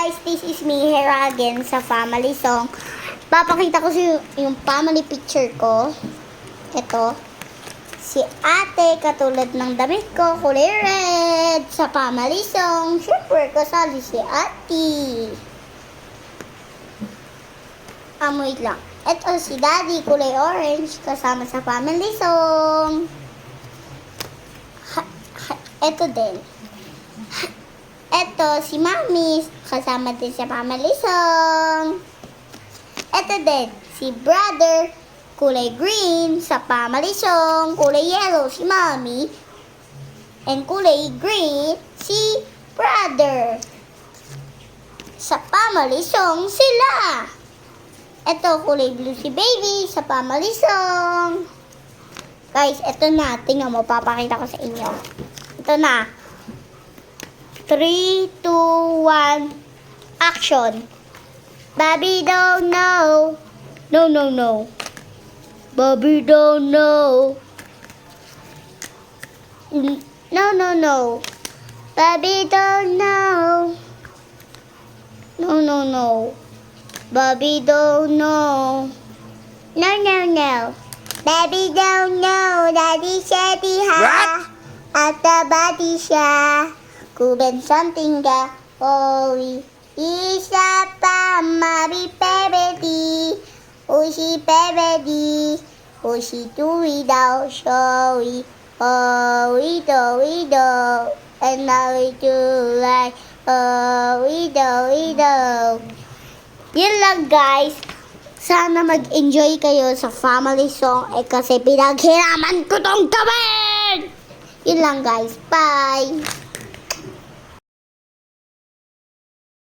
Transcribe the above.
guys, this is me here again sa family song. Papakita ko sa yung family picture ko. Ito, si ate katulad ng damit ko, kulay red sa family song. Siyempre, kasali si ate. Wait lang. Ito si daddy, kulay orange, kasama sa family song. Ito din. Ito, si Mami, kasama din sa family song. Ito din, si brother, kulay green, sa family song. Kulay yellow, si Mami. And kulay green, si brother. Sa family song sila. Ito, kulay blue si baby, sa family song. Guys, ito na. Tingnan mo, papakita ko sa inyo. Ito na. 3, 2, 1, action. Bobby don't know. No, no, no. Bobby don't know. No, no, no. Bobby don't know. No, no, no. Bobby don't know. No, no, no. Bobby don't know. Daddy said he had. At the body siya. Kuben something ka, owi. Isa pa, mari pebedi. Ushi pebedi. Ushi tuwi daw, showi. Owi do. And now we do like, owi do. Yun lang guys. Sana mag-enjoy kayo sa family song. Kasi pinaghiraman ko tong gawin. Yun lang guys. Bye.